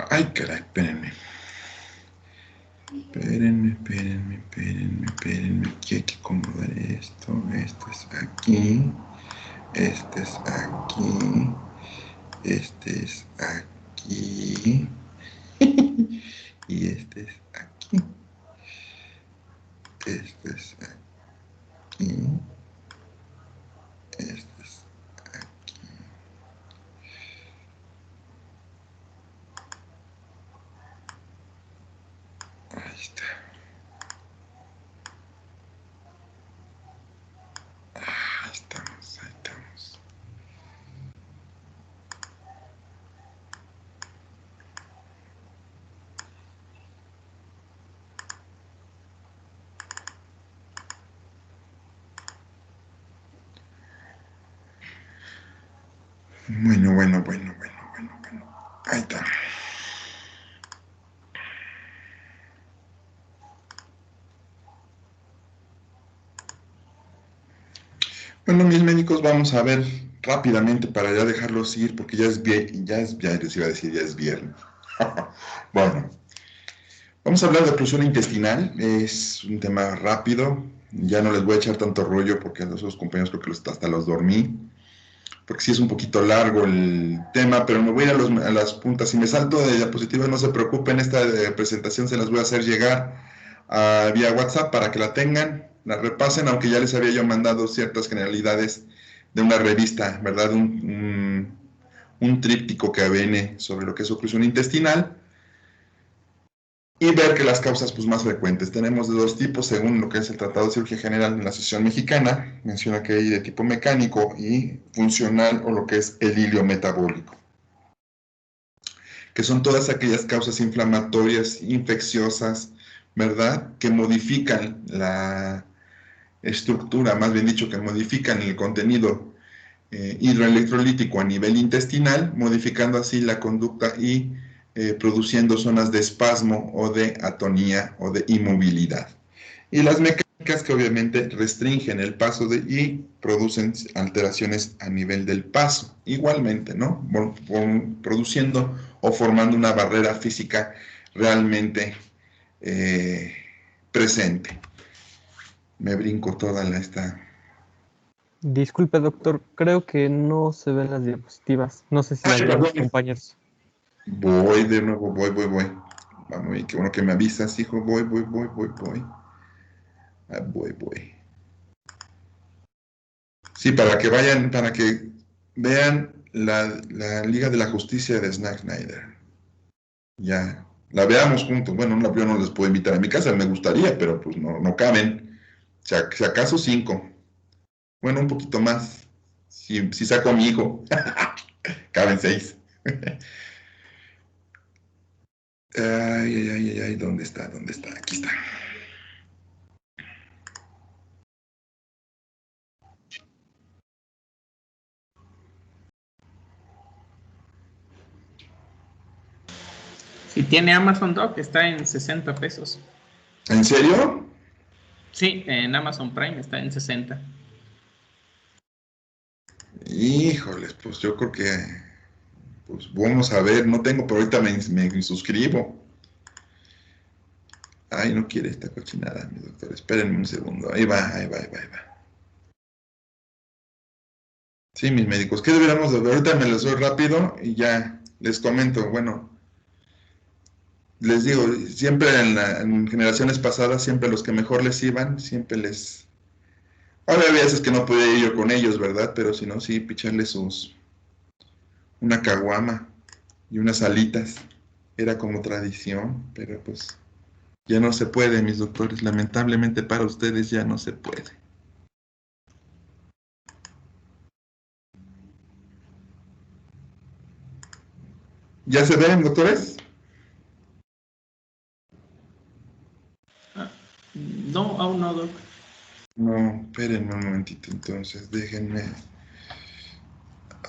Ay, caray, espérenme. Espérenme. Aquí hay que acomodar esto. Esto es aquí. Este es aquí. Este es aquí. Y este es aquí. Este es aquí. Este es aquí. Ahí está. Ahí estamos, ahí estamos. Bueno. Ahí está. Bueno, mis médicos, vamos a ver rápidamente para ya dejarlos ir, porque ya les iba a decir, ya es viernes. Bueno, vamos a hablar de oclusión intestinal, es un tema rápido, ya no les voy a echar tanto rollo porque a los otros compañeros creo que hasta los dormí, porque sí es un poquito largo el tema, pero me voy a ir a las puntas. Si me salto de diapositivas, no se preocupen, esta presentación se las voy a hacer llegar vía WhatsApp para que la tengan, la repasen, aunque ya les había yo mandado ciertas generalidades de una revista, ¿verdad? Un tríptico que viene sobre lo que es oclusión intestinal, y ver que las causas pues, más frecuentes. Tenemos de dos tipos, según lo que es el Tratado de Cirugía General en la Asociación Mexicana, menciona que hay de tipo mecánico y funcional, o lo que es el hilio metabólico, que son todas aquellas causas inflamatorias, infecciosas, ¿verdad?, que modifican la estructura, más bien dicho, que modifican el contenido hidroelectrolítico a nivel intestinal, modificando así la conducta y produciendo zonas de espasmo o de atonía o de inmovilidad. Y las mecánicas que obviamente restringen el paso y producen alteraciones a nivel del paso, igualmente, ¿no? Produciendo o formando una barrera física realmente presente. Me brinco toda esta... Disculpe, doctor, creo que no se ven las diapositivas. No sé si las ven los compañeros. Voy de nuevo, voy. Vamos, qué bueno que me avisas, hijo. Voy. Voy. Sí, para que vayan, para que vean la Liga de la Justicia de Zack Snyder. Ya, la veamos juntos. Bueno, yo no les puedo invitar a mi casa, me gustaría, pero pues no caben. Si acaso 5. Bueno, un poquito más. Si saco a mi hijo, caben 6. Ay, ¿dónde está? Aquí está. Si tiene Amazon Doc, está en 60 pesos. ¿En serio? Sí, en Amazon Prime está en 60. Híjoles, pues yo creo que, pues vamos a ver, no tengo, pero ahorita me suscribo. Ay, no quiere esta cochinada, mi doctor, espérenme un segundo, ahí va. Sí, mis médicos, ¿qué deberíamos de ver? Ahorita me los doy rápido y ya les comento. Bueno, les digo, siempre en generaciones pasadas, siempre los que mejor les iban, siempre les... Ahora había veces que no podía ir yo con ellos, ¿verdad? Pero si no, sí, picharles una caguama y unas alitas. Era como tradición, pero pues ya no se puede, mis doctores. Lamentablemente para ustedes ya no se puede. ¿Ya se ven, doctores? No, aún no, Doc. No, espérenme un momentito, entonces, déjenme.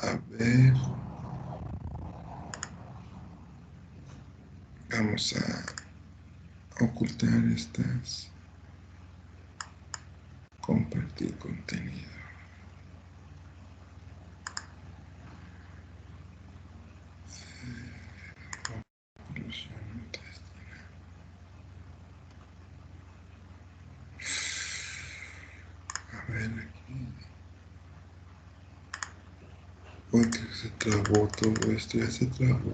A ver. Vamos a ocultar estas. Compartir contenido. Oclusión intestinal. A ver aquí. Uy, que se trabó todo esto, ya se trabó.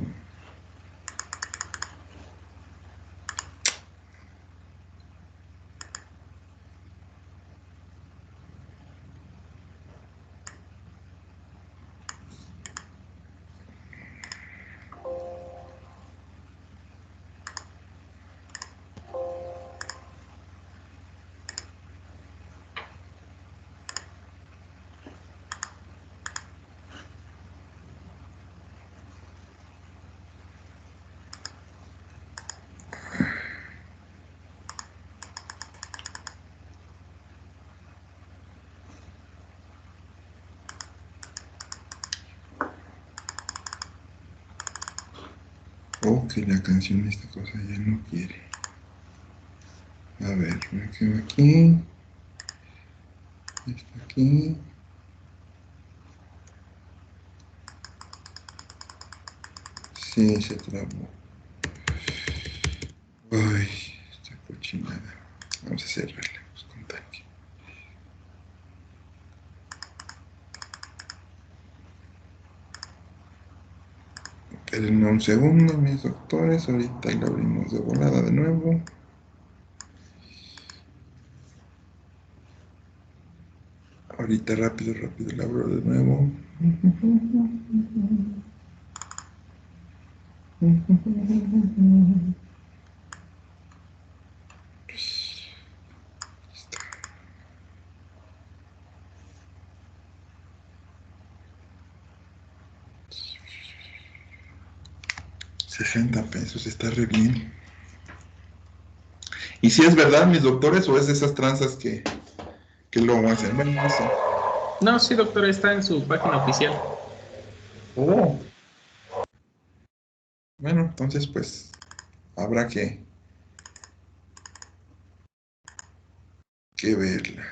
Oh, que la canción de esta cosa ya no quiere. A ver, me quedo aquí. Está aquí. Sí, se trabó. Ay, esta cochinada. Vamos a cerrarla, vamos con tanque. Espérenme un segundo, mis doctores. Ahorita la abrimos de volada de nuevo. Ahorita rápido, rápido la abro de nuevo. Listo. 60 pesos, está re bien. ¿Y si es verdad, mis doctores, o es de esas tranzas que luego hacen? Bueno, no sé. No, sí, doctor, está en su página oficial. Oh. Bueno, entonces pues habrá que verla.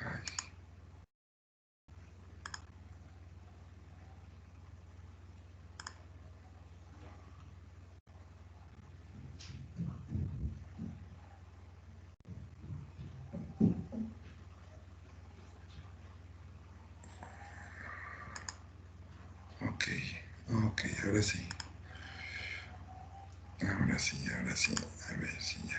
Ay. Ok, ok, ahora sí. Ahora sí, ahora sí. A ver si ya.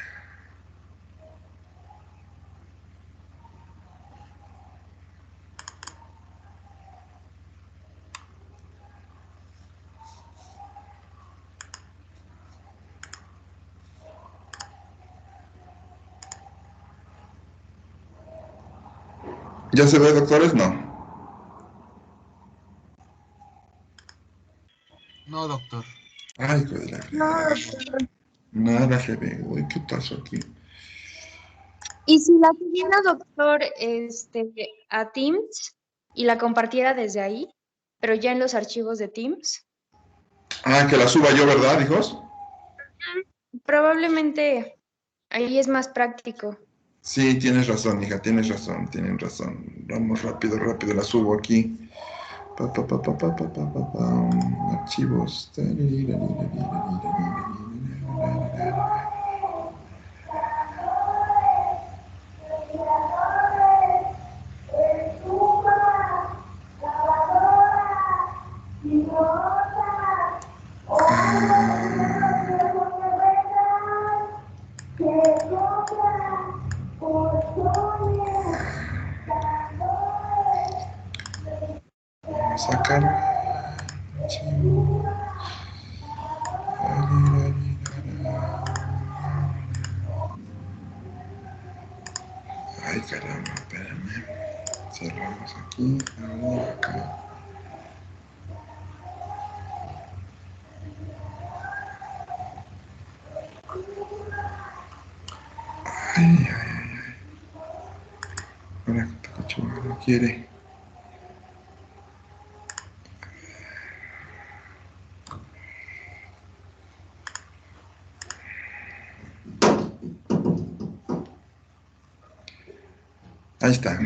¿Ya se ve, doctores? No. No, doctor. Ay, hijo de la No, fregada. doctor. Nada se ve. Uy, ¿qué pasó aquí? Y si la tuviera, doctor, a Teams y la compartiera desde ahí, pero ya en los archivos de Teams, Ah, que la suba yo, ¿verdad, hijos? probablemente ahí es más práctico. Sí, tienes razón, hija, tienes razón, tienen razón. Vamos rápido, rápido, la subo aquí. Archivos. Sacar. Archivo. Ay, caramba, espérame. Cerramos aquí, ahora acá. Ay, ay, ay. Ahora Tacochuga no quiere. Ahí está.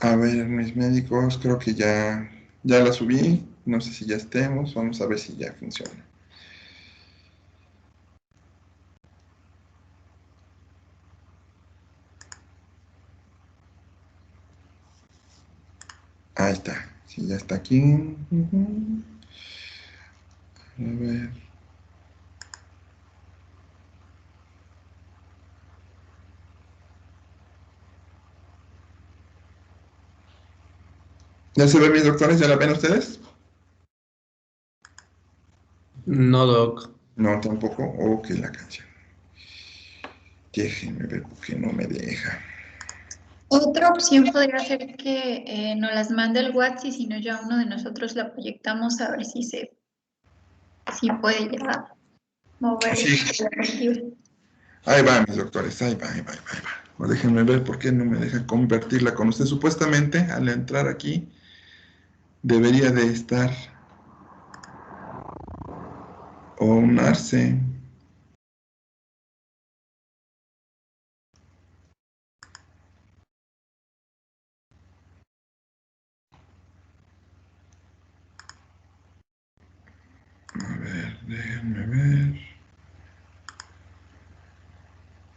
A ver, mis médicos, creo que ya la subí. No sé si ya estemos. Vamos a ver si ya funciona. Ahí está. Sí, ya está aquí. A ver. ¿Ya se ven mis doctores? ¿Ya la ven ustedes? No, Doc. No, tampoco. Ok, la canción. Déjenme ver por qué no me deja. Otra opción podría ser que nos las mande el WhatsApp y si no ya uno de nosotros la proyectamos a ver si puede ya mover Sí. la diapositiva. Ahí va, mis doctores. Ahí va, ahí va, ahí va, ahí va. O déjenme ver por qué no me deja convertirla con usted. Supuestamente, al entrar aquí, debería de estar o unarse. A ver, déjenme ver.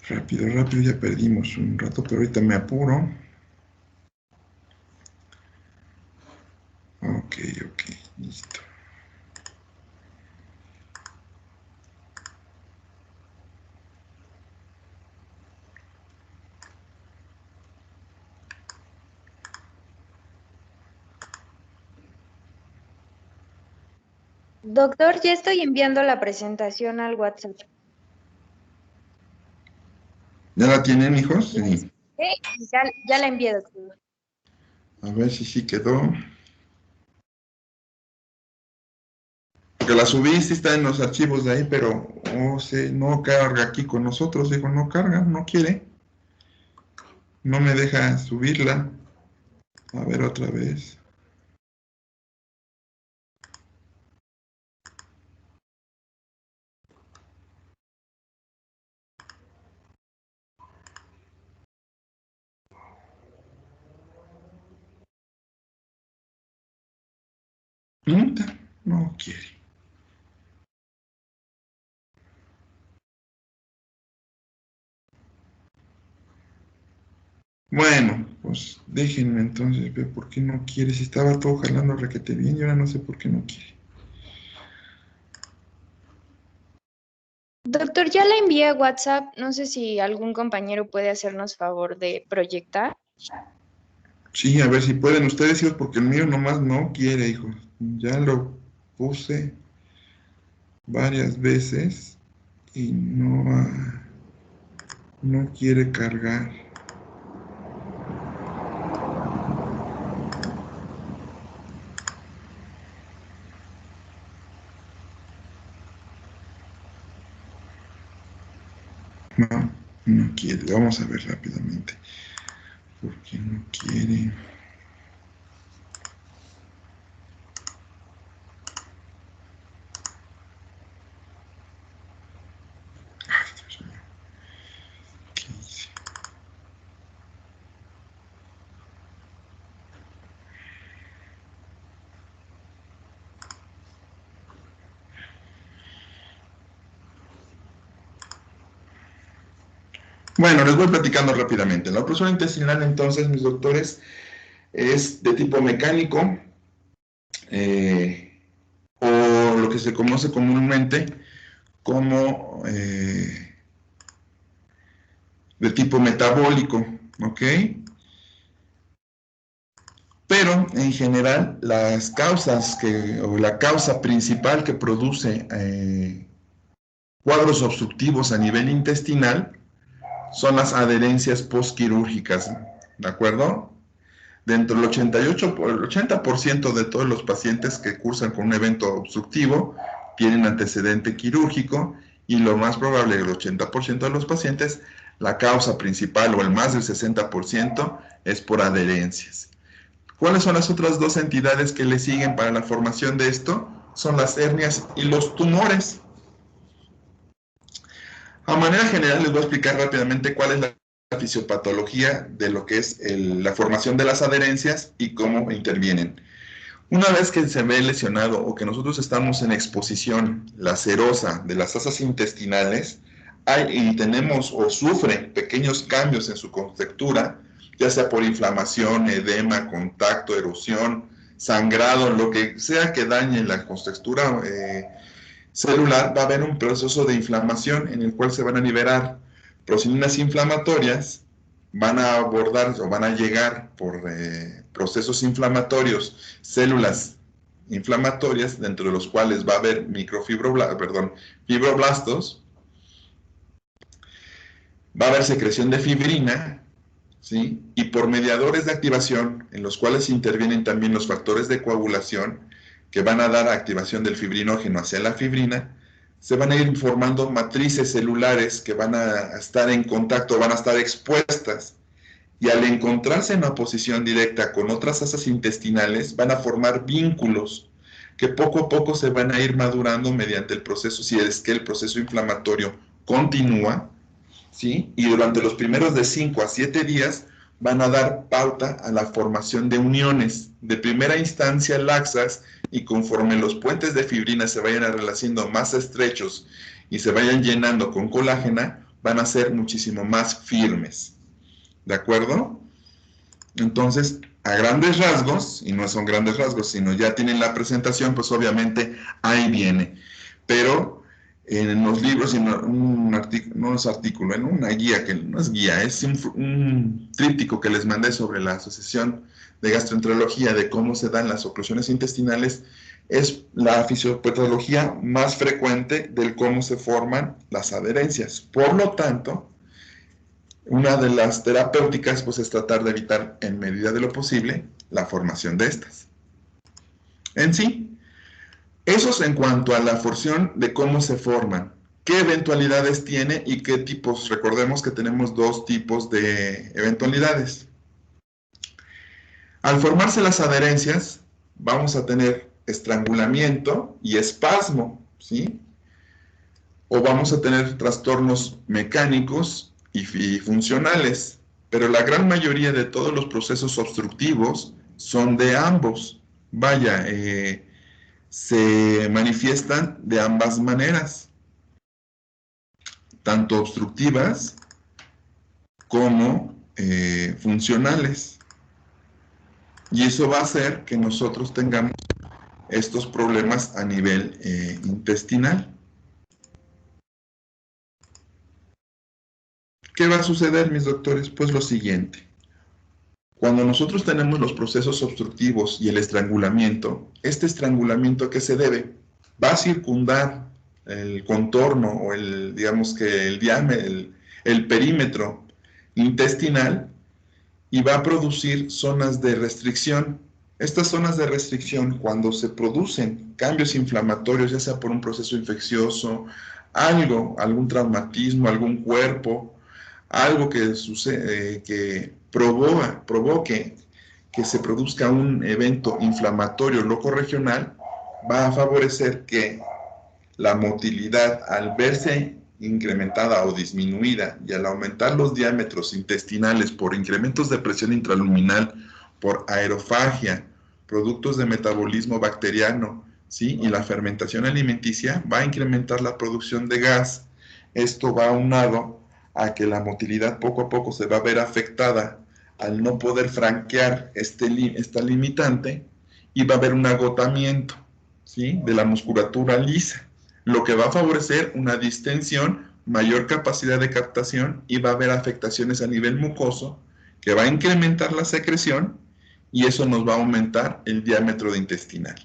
Rápido, rápido, ya perdimos un rato, pero ahorita me apuro. Ok, ok, listo. Doctor, ya estoy enviando la presentación al WhatsApp. ¿Ya la tienen, hijos? Sí. Ya la envié, doctor. A ver si sí quedó. Porque la subí, sí está en los archivos de ahí, pero no carga aquí con nosotros. Digo, no carga, no quiere. No me deja subirla. A ver otra vez. No quiere. Bueno, pues déjenme entonces ver por qué no quiere. Si estaba todo jalando requete bien y ahora no sé por qué no quiere. Doctor, ya la envié a WhatsApp. No sé si algún compañero puede hacernos favor de proyectar. Sí, a ver si pueden ustedes, hijos, porque el mío nomás no quiere, hijos. Ya lo puse varias veces y no quiere cargar. No quiere. Vamos a ver rápidamente. ¿Por qué no quiere? Ay, Dios mío. ¿Qué hice? Bueno, les voy platicando rápidamente. La oclusión intestinal, entonces, mis doctores, es de tipo mecánico o lo que se conoce comúnmente como de tipo metabólico, ¿ok? Pero en general las causas o la causa principal que produce cuadros obstructivos a nivel intestinal son las adherencias postquirúrgicas, ¿de acuerdo? Dentro del 80% de todos los pacientes que cursan con un evento obstructivo tienen antecedente quirúrgico, y lo más probable, el 80% de los pacientes, la causa principal o el más del 60% es por adherencias. ¿Cuáles son las otras dos entidades que le siguen para la formación de esto? Son las hernias y los tumores. A manera general les voy a explicar rápidamente cuál es la fisiopatología de lo que es la formación de las adherencias y cómo intervienen. Una vez que se ve lesionado o que nosotros estamos en exposición lacerosa de las asas intestinales y tenemos o sufre pequeños cambios en su contextura, ya sea por inflamación, edema, contacto, erosión, sangrado, lo que sea que dañe la contextura celular, va a haber un proceso de inflamación en el cual se van a liberar procesas inflamatorias, van a abordar o van a llegar por procesos inflamatorios, células inflamatorias, dentro de los cuales va a haber fibroblastos, va a haber secreción de fibrina, ¿sí? Y por mediadores de activación, en los cuales intervienen también los factores de coagulación, que van a dar activación del fibrinógeno hacia la fibrina, se van a ir formando matrices celulares que van a estar en contacto, van a estar expuestas, y al encontrarse en oposición directa con otras asas intestinales, van a formar vínculos que poco a poco se van a ir madurando mediante el proceso, si es que el proceso inflamatorio continúa, ¿sí? Y durante los primeros de 5 a 7 días van a dar pauta a la formación de uniones de primera instancia laxas, y conforme los puentes de fibrina se vayan haciendo más estrechos y se vayan llenando con colágena, van a ser muchísimo más firmes. ¿De acuerdo? Entonces, a grandes rasgos, y no son grandes rasgos, sino ya tienen la presentación, pues obviamente ahí viene. Pero en los libros, en un artículo, no es artículo, en una guía, que no es guía, es un tríptico que les mandé sobre la Asociación de Gastroenterología, de cómo se dan las oclusiones intestinales, es la fisiopatología más frecuente del cómo se forman las adherencias. Por lo tanto, una de las terapéuticas pues es tratar de evitar en medida de lo posible la formación de estas. En sí, eso es en cuanto a la formación de cómo se forman, qué eventualidades tiene y qué tipos. Recordemos que tenemos dos tipos de eventualidades. Al formarse las adherencias, vamos a tener estrangulamiento y espasmo, ¿sí? O vamos a tener trastornos mecánicos y funcionales, pero la gran mayoría de todos los procesos obstructivos son de ambos. Vaya, se manifiestan de ambas maneras, tanto obstructivas como funcionales. Y eso va a hacer que nosotros tengamos estos problemas a nivel intestinal. ¿Qué va a suceder, mis doctores? Pues lo siguiente. Cuando nosotros tenemos los procesos obstructivos y el estrangulamiento, ¿este estrangulamiento a qué se debe? Va a circundar el contorno o digamos que el diámetro, el perímetro intestinal, y va a producir zonas de restricción. Estas zonas de restricción, cuando se producen cambios inflamatorios, ya sea por un proceso infeccioso, algún traumatismo, algún cuerpo, algo que sucede, que provoque que se produzca un evento inflamatorio locorregional, va a favorecer que la motilidad, al verse incrementada o disminuida, y al aumentar los diámetros intestinales por incrementos de presión intraluminal, por aerofagia, productos de metabolismo bacteriano, ¿sí? Y la fermentación alimenticia, va a incrementar la producción de gas. Esto va aunado a que la motilidad poco a poco se va a ver afectada al no poder franquear esta limitante, y va a haber un agotamiento, ¿sí? De la musculatura lisa, lo que va a favorecer una distensión, mayor capacidad de captación, y va a haber afectaciones a nivel mucoso que va a incrementar la secreción y eso nos va a aumentar el diámetro de intestinal.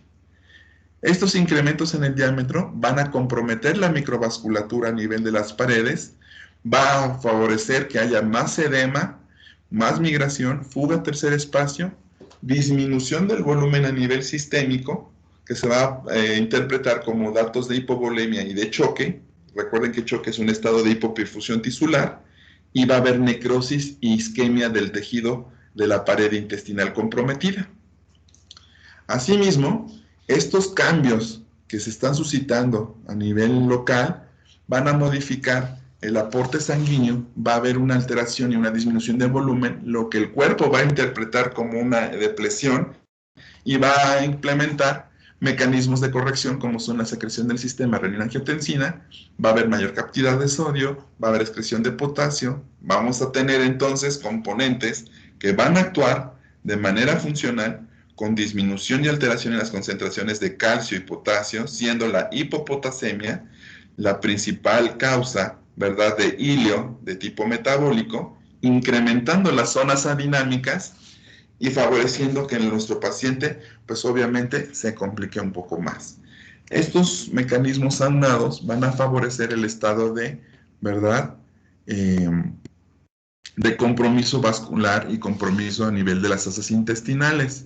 Estos incrementos en el diámetro van a comprometer la microvasculatura a nivel de las paredes, va a favorecer que haya más edema, más migración, fuga a tercer espacio, disminución del volumen a nivel sistémico, que se va a interpretar como datos de hipovolemia y de choque. Recuerden que choque es un estado de hipoperfusión tisular, y va a haber necrosis y isquemia del tejido de la pared intestinal comprometida. Asimismo, estos cambios que se están suscitando a nivel local van a modificar el aporte sanguíneo, va a haber una alteración y una disminución de volumen, lo que el cuerpo va a interpretar como una depresión y va a implementar mecanismos de corrección como son la secreción del sistema renina-angiotensina, va a haber mayor cantidad de sodio, va a haber excreción de potasio, vamos a tener entonces componentes que van a actuar de manera funcional con disminución y alteración en las concentraciones de calcio y potasio, siendo la hipopotasemia la principal causa, ¿verdad?, de ilio de tipo metabólico, incrementando las zonas adinámicas y favoreciendo que nuestro paciente, pues obviamente, se complique un poco más. Estos mecanismos aunados van a favorecer el estado de, ¿verdad?, de compromiso vascular y compromiso a nivel de las asas intestinales.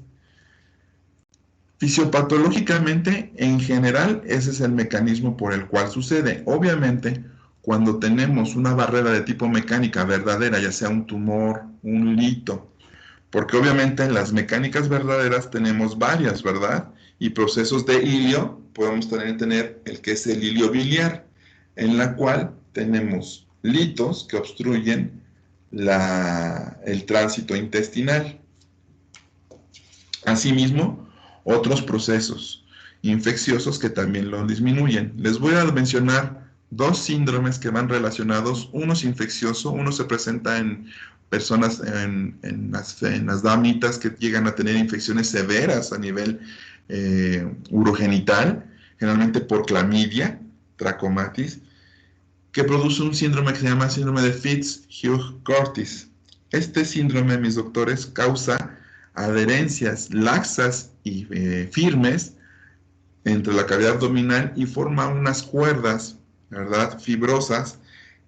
Fisiopatológicamente, en general, ese es el mecanismo por el cual sucede. Obviamente, cuando tenemos una barrera de tipo mecánica verdadera, ya sea un tumor, un lito, porque obviamente en las mecánicas verdaderas tenemos varias, ¿verdad? Y procesos de ilio, podemos tener el que es el ilio biliar, en la cual tenemos litos que obstruyen el tránsito intestinal. Asimismo, otros procesos infecciosos que también lo disminuyen. Les voy a mencionar dos síndromes que van relacionados. Uno es infeccioso, uno se presenta en personas, en las damitas que llegan a tener infecciones severas a nivel urogenital, generalmente por clamidia, trachomatis, que produce un síndrome que se llama síndrome de Fitz-Hugh-Curtis. Este síndrome, mis doctores, causa adherencias laxas y firmes entre la cavidad abdominal y forma unas cuerdas, ¿verdad?, fibrosas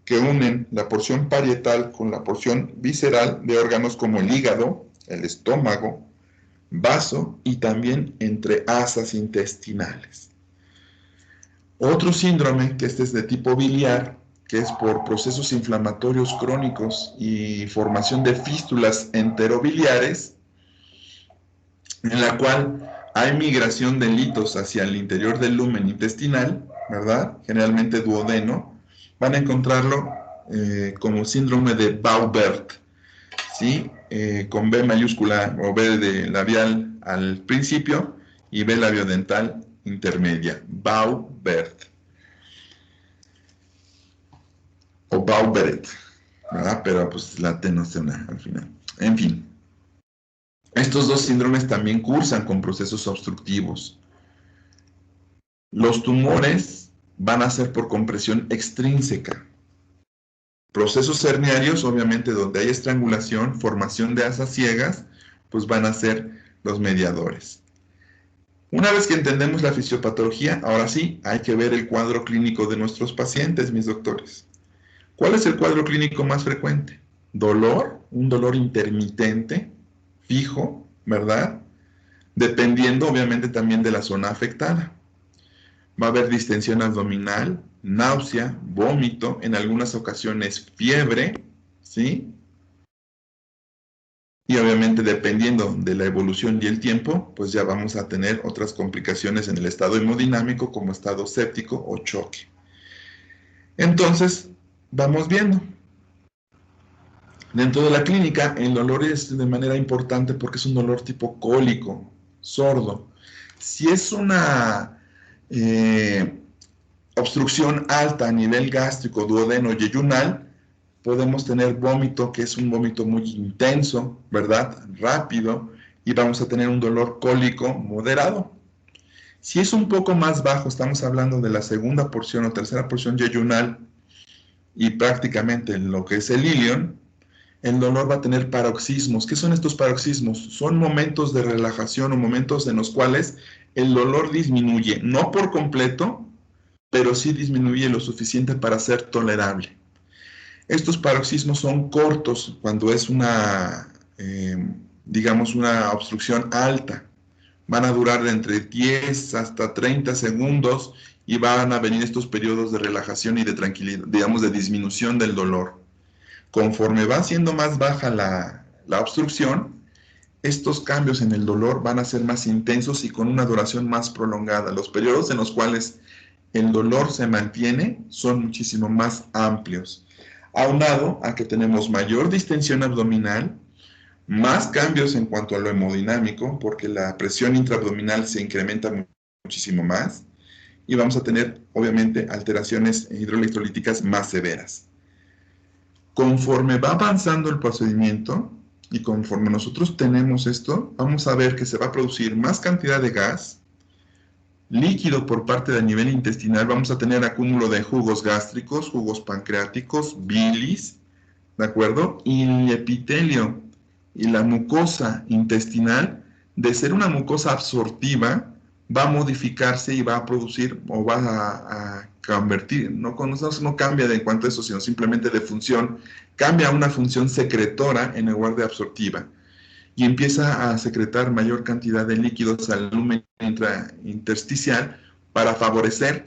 que unen la porción parietal con la porción visceral de órganos como el hígado, el estómago, vaso y también entre asas intestinales. Otro síndrome, que este es de tipo biliar, que es por procesos inflamatorios crónicos y formación de fístulas enterobiliares, en la cual hay migración de litos hacia el interior del lumen intestinal, ¿verdad?, generalmente duodeno. Van a encontrarlo como síndrome de Baubert, ¿sí?, con B mayúscula o B de labial al principio y B labiodental intermedia, Baubert o Baubert, ¿verdad?, pero pues la T no suena al final. En fin, estos dos síndromes también cursan con procesos obstructivos. Los tumores van a ser por compresión extrínseca. Procesos herniarios, obviamente, donde hay estrangulación, formación de asas ciegas, pues van a ser los mediadores. Una vez que entendemos la fisiopatología, ahora sí, hay que ver el cuadro clínico de nuestros pacientes, mis doctores. ¿Cuál es el cuadro clínico más frecuente? Dolor, un dolor intermitente, fijo, ¿verdad?, dependiendo obviamente también de la zona afectada. Va a haber distensión abdominal, náusea, vómito, en algunas ocasiones fiebre, ¿sí? Y obviamente dependiendo de la evolución y el tiempo, pues ya vamos a tener otras complicaciones en el estado hemodinámico como estado séptico o choque. Entonces, vamos viendo. Dentro de la clínica, el dolor es de manera importante porque es un dolor tipo cólico, sordo. Si es una obstrucción alta a nivel gástrico, duodeno y yeyunal, podemos tener vómito, que es un vómito muy intenso, ¿verdad?, rápido, y vamos a tener un dolor cólico moderado. Si es un poco más bajo, estamos hablando de la segunda porción o tercera porción yeyunal y prácticamente lo que es el ilion, el dolor va a tener paroxismos. ¿Qué son estos paroxismos? Son momentos de relajación o momentos en los cuales el dolor disminuye, no por completo, pero sí disminuye lo suficiente para ser tolerable. Estos paroxismos son cortos cuando es una, digamos, una obstrucción alta. Van a durar de entre 10 hasta 30 segundos y van a venir estos periodos de relajación y de tranquilidad, digamos, de disminución del dolor. Conforme va siendo más baja la obstrucción, estos cambios en el dolor van a ser más intensos y con una duración más prolongada. Los periodos en los cuales el dolor se mantiene son muchísimo más amplios. Aunado a que tenemos mayor distensión abdominal, más cambios en cuanto a lo hemodinámico, porque la presión intraabdominal se incrementa muchísimo más, y vamos a tener, obviamente, alteraciones hidroelectrolíticas más severas. Conforme va avanzando el procedimiento, y conforme nosotros tenemos esto, vamos a ver que se va a producir más cantidad de gas, líquido por parte del nivel intestinal, vamos a tener acúmulo de jugos gástricos, jugos pancreáticos, bilis, ¿de acuerdo? Y el epitelio y la mucosa intestinal, de ser una mucosa absortiva, va a modificarse y va a producir o va a convertir, no cambia en cuanto a eso, sino simplemente de función, cambia a una función secretora en lugar de absortiva y empieza a secretar mayor cantidad de líquidos al lumen intersticial para favorecer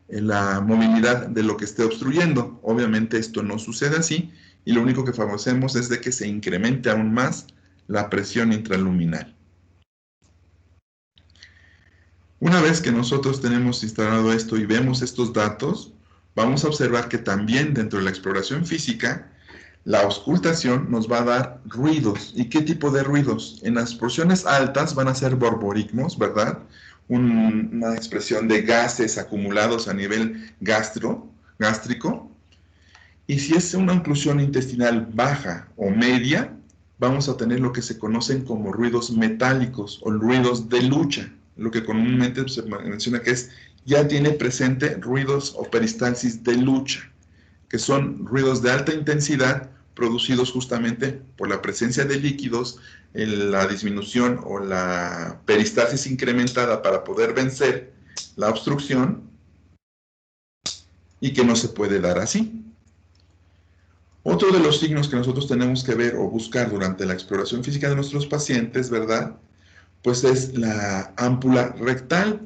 la movilidad de lo que esté obstruyendo. Obviamente esto no sucede así y lo único que favorecemos es de que se incremente aún más la presión intraluminal. Una vez que nosotros tenemos instalado esto y vemos estos datos, vamos a observar que también dentro de la exploración física, la auscultación nos va a dar ruidos. ¿Y qué tipo de ruidos? En las porciones altas van a ser borborigmos, ¿verdad? Una expresión de gases acumulados a nivel gástrico. Y si es una oclusión intestinal baja o media, vamos a tener lo que se conocen como ruidos metálicos o ruidos de lucha. Lo que comúnmente se menciona que ya tiene presente ruidos o peristalsis de lucha, que son ruidos de alta intensidad producidos justamente por la presencia de líquidos, la disminución o la peristalsis incrementada para poder vencer la obstrucción y que no se puede dar así. Otro de los signos que nosotros tenemos que ver o buscar durante la exploración física de nuestros pacientes, ¿verdad? Pues es la ámpula rectal.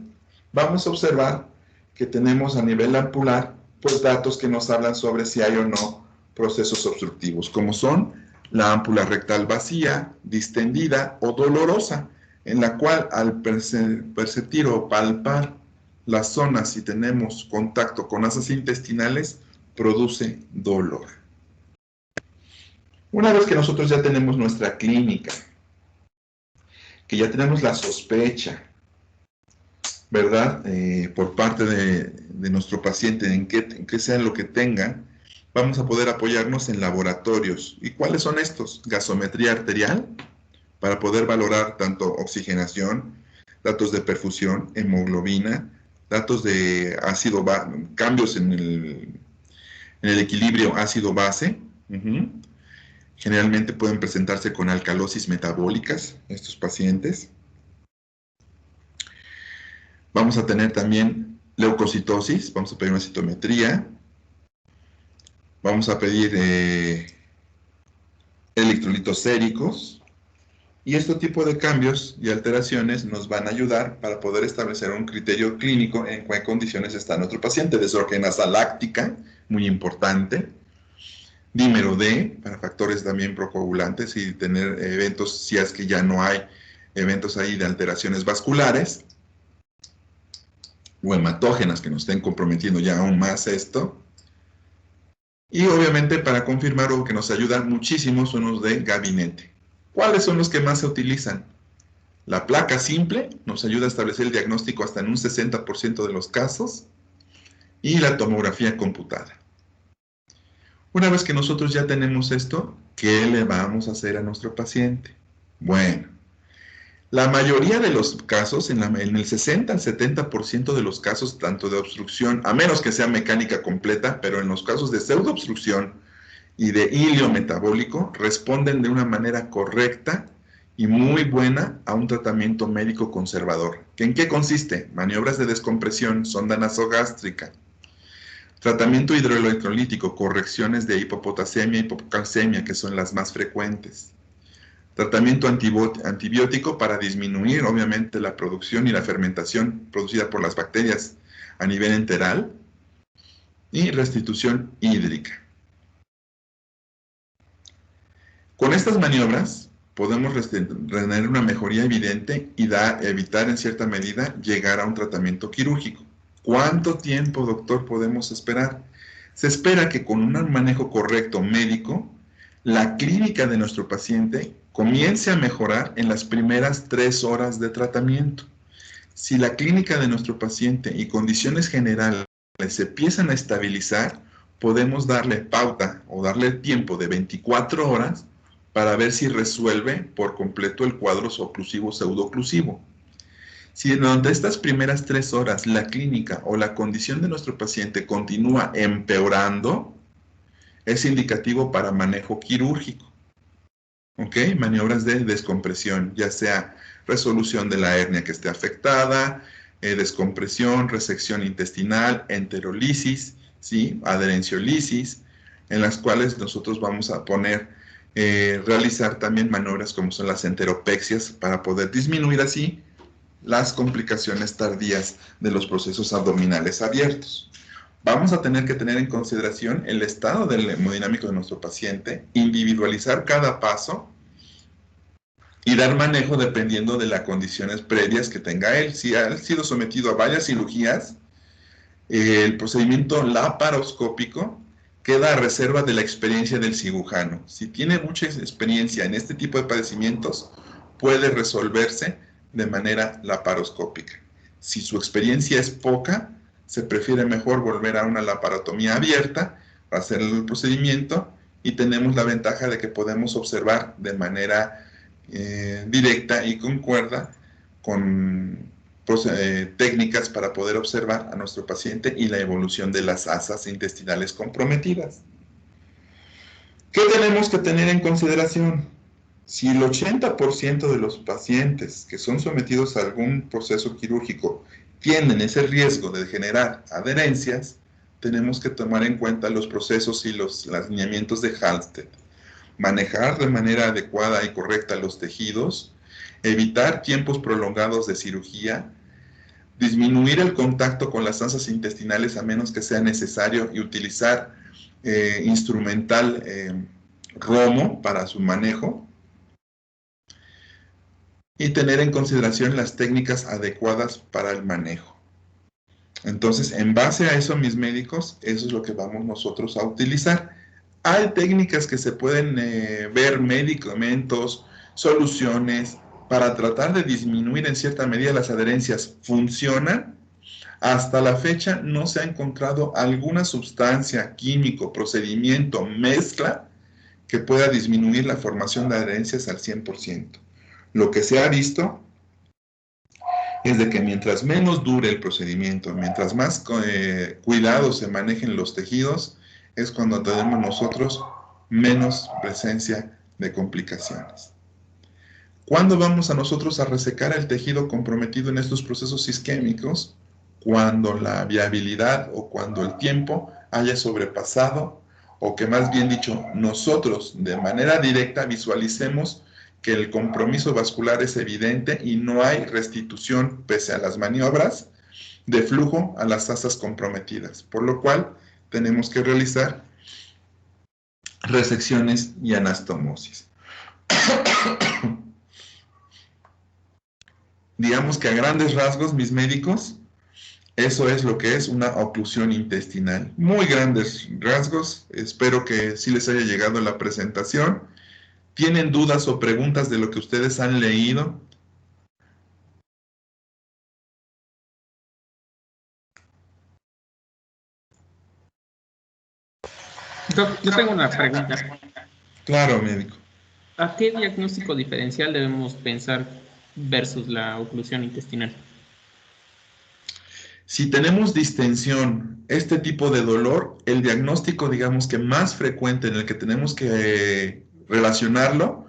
Vamos a observar que tenemos a nivel ampular, pues datos que nos hablan sobre si hay o no procesos obstructivos, como son la ámpula rectal vacía, distendida o dolorosa, en la cual al perceptir o palpar las zonas, si tenemos contacto con asas intestinales, produce dolor. Una vez que nosotros ya tenemos nuestra clínica, que ya tenemos la sospecha, ¿verdad? Por parte de nuestro paciente, en qué sea lo que tenga, vamos a poder apoyarnos en laboratorios. ¿Y cuáles son estos? Gasometría arterial, para poder valorar tanto oxigenación, datos de perfusión, hemoglobina, datos de ácido, cambios en el equilibrio ácido-base. Generalmente pueden presentarse con alcalosis metabólicas estos pacientes. Vamos a tener también leucocitosis, vamos a pedir una citometría. Vamos a pedir electrolitos séricos. Y este tipo de cambios y alteraciones nos van a ayudar para poder establecer un criterio clínico en qué condiciones está nuestro paciente. Desorgenasa láctica, muy importante. Dímero D, para factores también procoagulantes y tener eventos, si es que ya no hay eventos ahí de alteraciones vasculares o hematógenas que nos estén comprometiendo ya aún más esto. Y obviamente para confirmar o que nos ayudan muchísimo son los de gabinete. ¿Cuáles son los que más se utilizan? La placa simple nos ayuda a establecer el diagnóstico hasta en un 60% de los casos y la tomografía computada. Una vez que nosotros ya tenemos esto, ¿qué le vamos a hacer a nuestro paciente? Bueno, la mayoría de los casos, en el 60 al 70% de los casos, tanto de obstrucción, a menos que sea mecánica completa, pero en los casos de pseudoobstrucción y de hilo metabólico responden de una manera correcta y muy buena a un tratamiento médico conservador. ¿En qué consiste? Maniobras de descompresión, sonda nasogástrica, tratamiento hidroelectrolítico, correcciones de hipopotasemia y hipocalcemia, que son las más frecuentes. Tratamiento antibiótico para disminuir, obviamente, la producción y la fermentación producida por las bacterias a nivel enteral. Y restitución hídrica. Con estas maniobras podemos tener una mejoría evidente y evitar en cierta medida llegar a un tratamiento quirúrgico. ¿Cuánto tiempo, doctor, podemos esperar? Se espera que con un manejo correcto médico, la clínica de nuestro paciente comience a mejorar en las primeras 3 horas de tratamiento. Si la clínica de nuestro paciente y condiciones generales se empiezan a estabilizar, podemos darle pauta o darle tiempo de 24 horas para ver si resuelve por completo el cuadro oclusivo pseudoclusivo. Si durante estas primeras 3 horas la clínica o la condición de nuestro paciente continúa empeorando, es indicativo para manejo quirúrgico. ¿Ok? Maniobras de descompresión, ya sea resolución de la hernia que esté afectada, descompresión, resección intestinal, enterolisis, ¿sí? Adherenciolisis, en las cuales nosotros vamos a realizar también maniobras como son las enteropexias para poder disminuir así las complicaciones tardías de los procesos abdominales abiertos. Vamos a tener que tener en consideración el estado del hemodinámico de nuestro paciente, individualizar cada paso y dar manejo dependiendo de las condiciones previas que tenga él. Si ha sido sometido a varias cirugías, el procedimiento laparoscópico queda a reserva de la experiencia del cirujano. Si tiene mucha experiencia en este tipo de padecimientos, puede resolverse de manera laparoscópica. Si su experiencia es poca, se prefiere mejor volver a una laparotomía abierta, hacer el procedimiento, y tenemos la ventaja de que podemos observar de manera directa y concuerda con técnicas para poder observar a nuestro paciente y la evolución de las asas intestinales comprometidas. ¿Qué tenemos que tener en consideración? Si el 80% de los pacientes que son sometidos a algún proceso quirúrgico tienen ese riesgo de generar adherencias, tenemos que tomar en cuenta los procesos y los lineamientos de Halsted. Manejar de manera adecuada y correcta los tejidos, evitar tiempos prolongados de cirugía, disminuir el contacto con las asas intestinales a menos que sea necesario y utilizar instrumental ROMO para su manejo, y tener en consideración las técnicas adecuadas para el manejo. Entonces, en base a eso, mis médicos, eso es lo que vamos nosotros a utilizar. Hay técnicas que se pueden ver, medicamentos, soluciones, para tratar de disminuir en cierta medida las adherencias. ¿Funcionan? Hasta la fecha no se ha encontrado alguna sustancia, químico, procedimiento, mezcla que pueda disminuir la formación de adherencias al 100%. Lo que se ha visto es de que mientras menos dure el procedimiento, mientras más cuidado se manejen los tejidos, es cuando tenemos nosotros menos presencia de complicaciones. ¿Cuándo vamos a nosotros a resecar el tejido comprometido en estos procesos isquémicos? Cuando la viabilidad o cuando el tiempo haya sobrepasado, o que más bien dicho, nosotros de manera directa visualicemos que el compromiso vascular es evidente y no hay restitución pese a las maniobras de flujo a las asas comprometidas, por lo cual tenemos que realizar resecciones y anastomosis. Digamos que a grandes rasgos, mis médicos, eso es lo que es una oclusión intestinal. Muy grandes rasgos, espero que sí les haya llegado la presentación. ¿Tienen dudas o preguntas de lo que ustedes han leído? Yo tengo una pregunta. Claro, médico. ¿A qué diagnóstico diferencial debemos pensar versus la oclusión intestinal? Si tenemos distensión este tipo de dolor, el diagnóstico, digamos que más frecuente en el que tenemos que relacionarlo,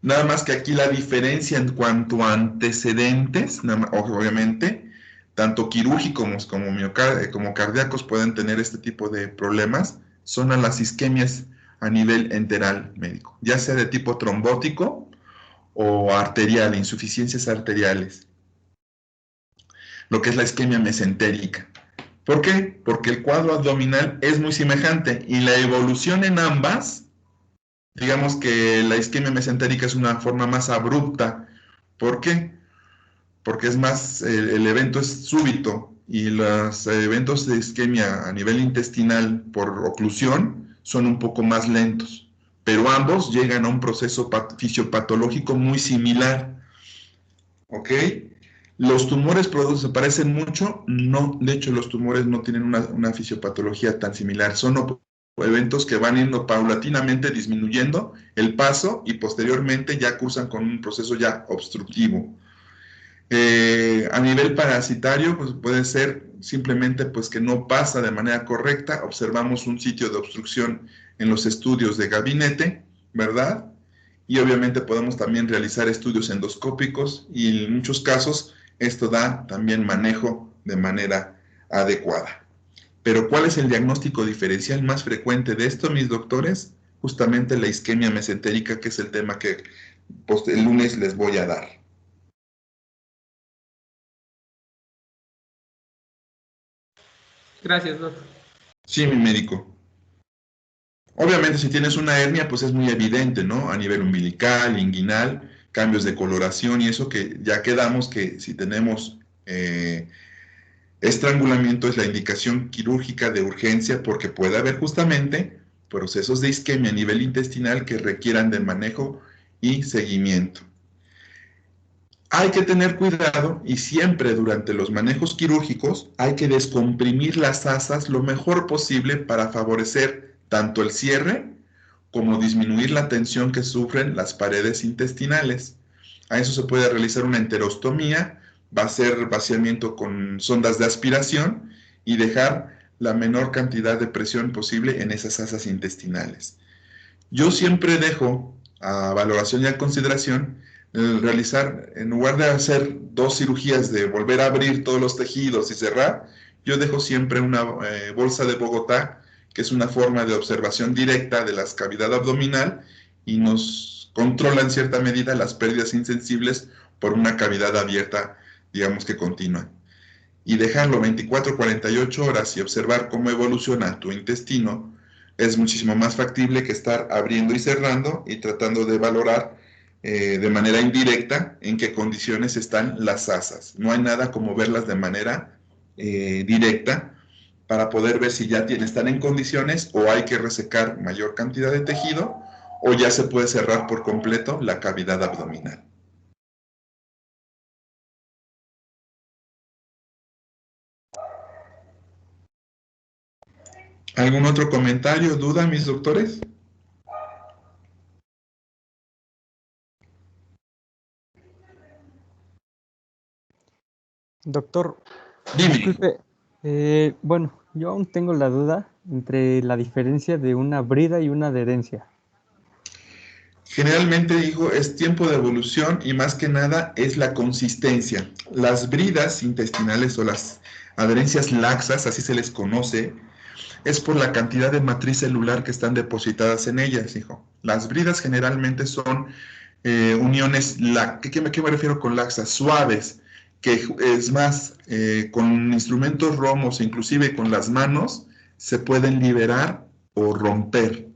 nada más que aquí la diferencia en cuanto a antecedentes, obviamente, tanto quirúrgicos como cardíacos pueden tener este tipo de problemas, son a las isquemias a nivel enteral médico, ya sea de tipo trombótico o arterial, insuficiencias arteriales, lo que es la isquemia mesentérica. ¿Por qué? Porque el cuadro abdominal es muy semejante y la evolución en ambas, digamos que la isquemia mesentérica es una forma más abrupta. ¿Por qué? Porque es más, el evento es súbito y los eventos de isquemia a nivel intestinal por oclusión son un poco más lentos, pero ambos llegan a un proceso fisiopatológico muy similar. ¿Ok? ¿Los tumores se parecen mucho? No, de hecho los tumores no tienen una fisiopatología tan similar, son eventos que van yendo paulatinamente disminuyendo el paso y posteriormente ya cursan con un proceso ya obstructivo. A nivel parasitario, pues puede ser simplemente pues que no pasa de manera correcta, observamos un sitio de obstrucción en los estudios de gabinete, ¿verdad? Y obviamente podemos también realizar estudios endoscópicos y en muchos casos esto da también manejo de manera adecuada. Pero ¿cuál es el diagnóstico diferencial más frecuente de esto, mis doctores? Justamente la isquemia mesentérica, que es el tema que el lunes les voy a dar. Gracias, doctor. Sí, mi médico. Obviamente, si tienes una hernia, pues es muy evidente, ¿no? A nivel umbilical, inguinal, cambios de coloración y eso que ya quedamos que si tenemos estrangulamiento es la indicación quirúrgica de urgencia porque puede haber justamente procesos de isquemia a nivel intestinal que requieran de manejo y seguimiento. Hay que tener cuidado y siempre durante los manejos quirúrgicos hay que descomprimir las asas lo mejor posible para favorecer tanto el cierre como disminuir la tensión que sufren las paredes intestinales. A eso se puede realizar una enterostomía, va a ser vaciamiento con sondas de aspiración y dejar la menor cantidad de presión posible en esas asas intestinales. Yo siempre dejo a valoración y a consideración realizar, en lugar de hacer 2 cirugías de volver a abrir todos los tejidos y cerrar, yo dejo siempre una bolsa de Bogotá, que es una forma de observación directa de la cavidad abdominal y nos controla en cierta medida las pérdidas insensibles por una cavidad abierta, digamos que continua. Y dejarlo 24-48 horas y observar cómo evoluciona tu intestino es muchísimo más factible que estar abriendo y cerrando y tratando de valorar de manera indirecta en qué condiciones están las asas. No hay nada como verlas de manera directa para poder ver si ya están en condiciones o hay que resecar mayor cantidad de tejido o ya se puede cerrar por completo la cavidad abdominal. ¿Algún otro comentario, duda, mis doctores? Doctor, Dime. disculpe, bueno, yo aún tengo la duda entre la diferencia de una brida y una adherencia. Generalmente digo, es tiempo de evolución y más que nada es la consistencia. Las bridas intestinales o las adherencias laxas, así se les conoce, es por la cantidad de matriz celular que están depositadas en ellas, hijo. Las bridas generalmente son uniones, ¿qué me refiero con laxas? Suaves, que es más, con instrumentos romos, inclusive con las manos, se pueden liberar o romper.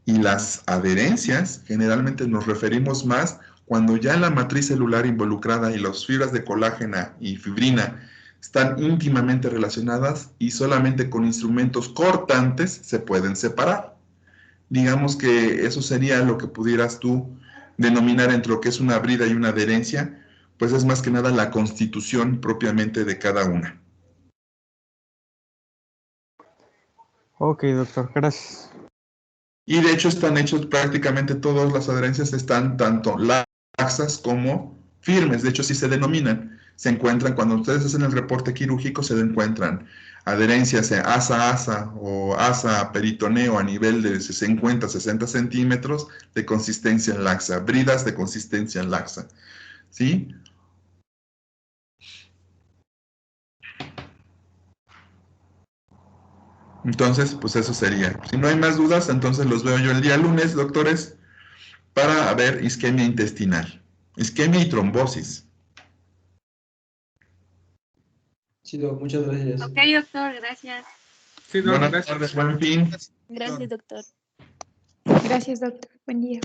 Y las adherencias, generalmente nos referimos más cuando ya la matriz celular involucrada y las fibras de colágena y fibrina están íntimamente relacionadas y solamente con instrumentos cortantes se pueden separar. Digamos que eso sería lo que pudieras tú denominar entre lo que es una brida y una adherencia, pues es más que nada la constitución propiamente de cada una. Ok, doctor, gracias. Y de hecho están hechos prácticamente todas las adherencias están tanto laxas como firmes, de hecho sí se denominan. se encuentran, cuando ustedes hacen el reporte quirúrgico, se encuentran adherencias asa-asa o asa-peritoneo a nivel de 50-60 centímetros de consistencia laxa, bridas de consistencia laxa, ¿sí? Entonces, pues eso sería. Si no hay más dudas, entonces los veo yo el día lunes, doctores, para ver isquemia intestinal, isquemia y trombosis. Sí, doc, muchas gracias. Ok, doctor, gracias. Sí, Buenas gracias. tardes, buen fin. Gracias, doctor. Gracias, doctor. Buen día.